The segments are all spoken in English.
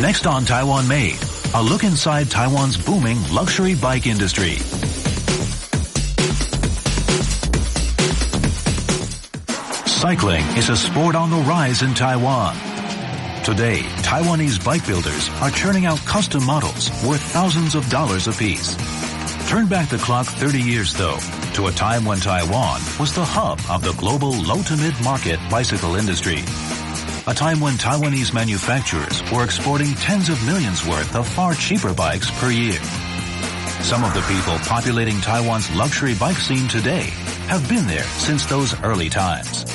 Next on Taiwan Made, a look inside Taiwan's booming luxury bike industry. Cycling is a sport on the rise in Taiwan. Today, Taiwanese bike builders are churning out custom models worth thousands of dollars apiece. Turn back the clock 30 years, though, to a time when Taiwan was the hub of the global low-to-mid market bicycle industry. A time when Taiwanese manufacturers were exporting tens of millions worth of far cheaper bikes per year. Some of the people populating Taiwan's luxury bike scene today have been there since those early times.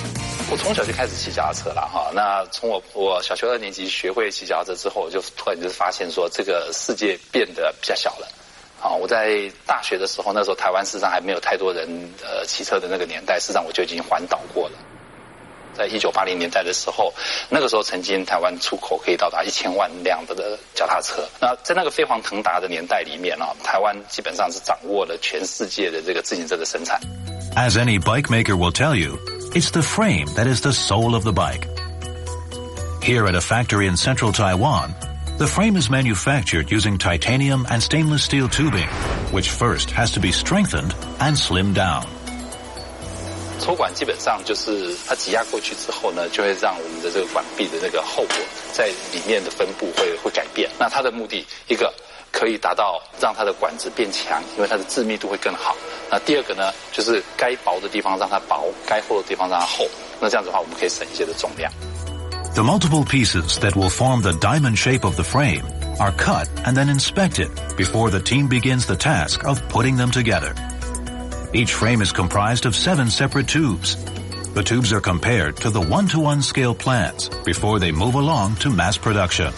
我从小就开始骑脚踏车了哈，那从我小学2年级学会骑脚踏车之后，我就突然就发现说这个世界变得比较小了。啊，我在大学的时候，那时候台湾事实上还没有太多人骑车的那个年代，事实上我就已经环岛过了。在1980年代的时候，那个时候曾经台湾出口可以到达1000万辆的脚踏车。那在那个飞黄腾达的年代里面啊，台湾基本上是掌握了全世界的这个自行车的生产。As any bike maker will tell you, it's the frame that is the soul of the bike. Here at a factory in central Taiwan, the frame is manufactured using titanium and stainless steel tubing, which first has to be strengthened and slimmed down. 抽管基本上就是它挤压过去之后呢，就会让我们的这个管壁的那个厚薄在里面的分布会改变。那它的目的，一个可以达到让它的管子变强，因为它的致密度会更好。那第二个呢，就是该薄的地方让它薄，该厚的地方让它厚。那这样子的话，我们可以省一些的重量。The multiple pieces that will form the diamond shape of the frame are cut and then inspected before the team begins the task of putting them together. Each frame is comprised of 7 separate tubes. The tubes are compared to the 1-to-1 scale plans before they move along to mass production.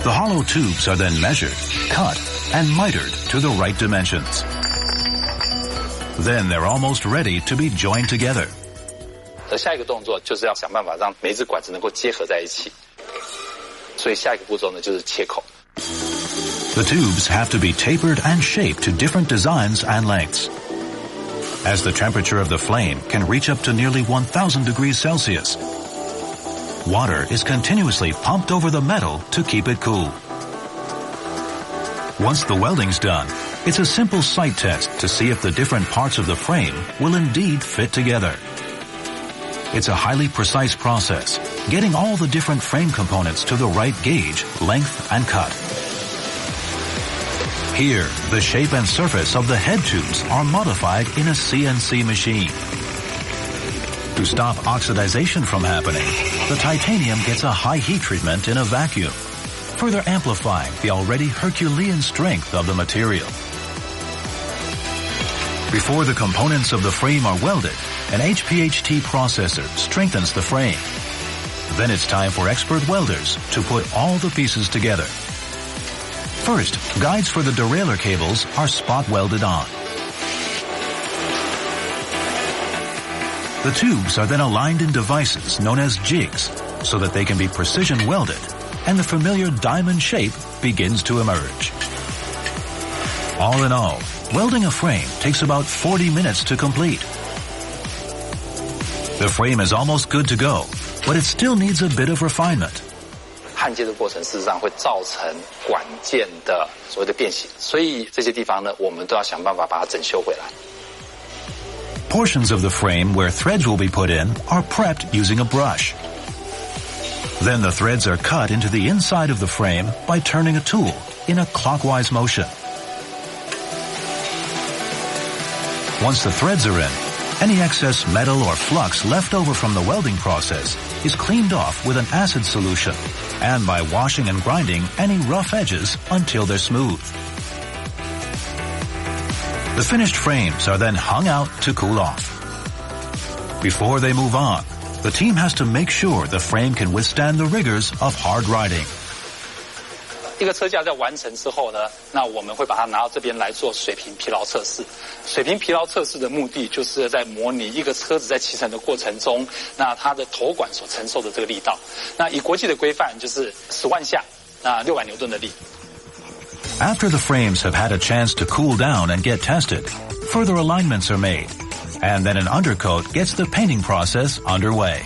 The hollow tubes are then measured, cut, and mitered to the right dimensions. Then they're almost ready to be joined together. 下一个动作就是要想办法让每一支管子能够结合在一起。所以下一个步骤呢，就是切口。The tubes have to be tapered and shaped to different designs and lengths. As the temperature of the flame can reach up to nearly 1,000 degrees Celsius, water is continuously pumped over the metal to keep it cool. Once the welding's done, it's a simple sight test to see if the different parts of the frame will indeed fit together. It's a highly precise process, getting all the different frame components to the right gauge, length, and cut. Here, the shape and surface of the head tubes are modified in a CNC machine. To stop oxidization from happening, the titanium gets a high heat treatment in a vacuum, further amplifying the already Herculean strength of the material. Before the components of the frame are welded, an HPHT processor strengthens the frame. Then it's time for expert welders to put all the pieces together. First, guides for the derailleur cables are spot welded on. The tubes are then aligned in devices known as jigs so that they can be precision welded, and the familiar diamond shape begins to emerge. All in all, welding a frame takes about 40 minutes to complete. The frame is almost good to go, but it still needs a bit of refinement. 焊接的过程事实上会造成管件的所谓的变形，所以这些地方呢，我们都要想办法把它整修回来。Portions of the frame where threads will be put in are prepped using a brush. Then the threads are cut into the inside of the frame by turning a tool in a clockwise motion. Once the threads are in, any excess metal or flux left over from the welding process is cleaned off with an acid solution and by washing and grinding any rough edges until they're smooth. The finished frames are then hung out to cool off. Before they move on, the team has to make sure the frame can withstand the rigors of hard riding. 一个车架在完成之后呢，那我们会把它拿到这边来做水平疲劳测试。水平疲劳测试的目的就是在模拟一个车子在骑乘的过程中，那它的头管所承受的这个力道。那以国际的规范就是10万下，那600牛顿的力。After the frames have had a chance to cool down and get tested, further alignments are made, and then an undercoat gets the painting process underway.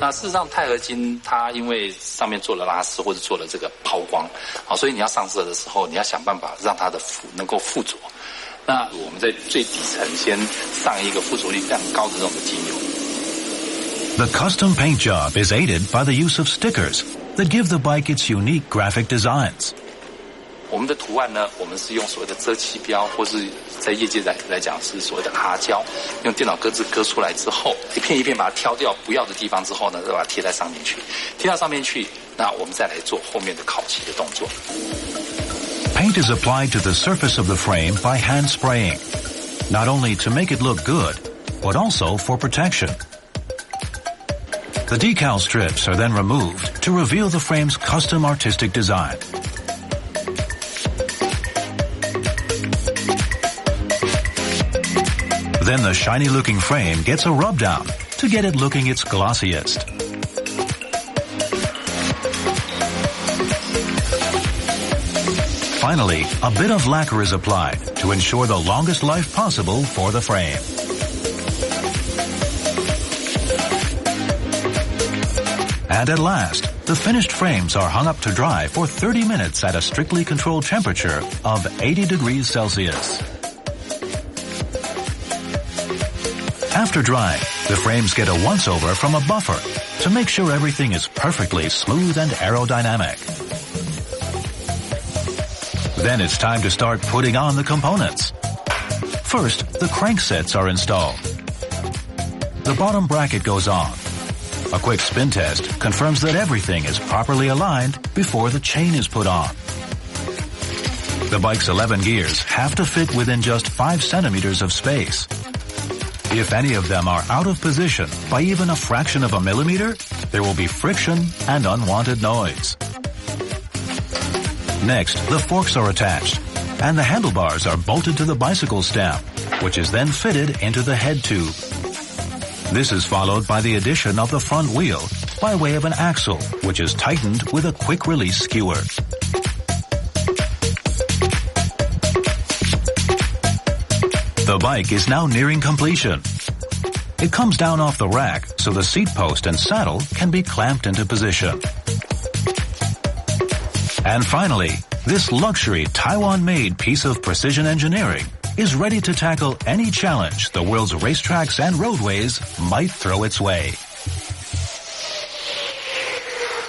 那事实上钛合金它因为上面做了拉丝或者做了这个抛光，好，所以你要上色的时候，你要想办法让它的能够附着。那我们在最底层先上一个附着力非常高的这种的精油。The custom paint job is aided by the use of stickers that give the bike its unique graphic designs. 我们的图案呢，我们是用所谓的遮漆标，或是在业界来讲是所谓的哈胶，用电脑割字割出来之后，一片一片把它挑掉不要的地方之后呢，再把它贴在上面去，贴到上面去，那我们再来做后面的烤漆的动作。Paint is applied to the surface of the frame by hand spraying, not only to make it look good, but also for protection. The decal strips are then removed to reveal the frame's custom artistic design. Then the shiny-looking frame gets a rub down to get it looking its glossiest. Finally, a bit of lacquer is applied to ensure the longest life possible for the frame. And at last, the finished frames are hung up to dry for 30 minutes at a strictly controlled temperature of 80 degrees Celsius. After drying, the frames get a once-over from a buffer to make sure everything is perfectly smooth and aerodynamic. Then it's time to start putting on the components. First, the cranksets are installed. The bottom bracket goes on. A quick spin test confirms that everything is properly aligned before the chain is put on. The bike's 11 gears have to fit within just 5 centimeters of space. If any of them are out of position by even a fraction of a millimeter, there will be friction and unwanted noise. Next, the forks are attached, and the handlebars are bolted to the bicycle stem, which is then fitted into the head tube. This is followed by the addition of the front wheel by way of an axle, which is tightened with a quick-release skewer. The bike is now nearing completion. It comes down off the rack so the seat post and saddle can be clamped into position. And finally, this luxury Taiwan-made piece of precision engineering is ready to tackle any challenge the world's racetracks and roadways might throw its way.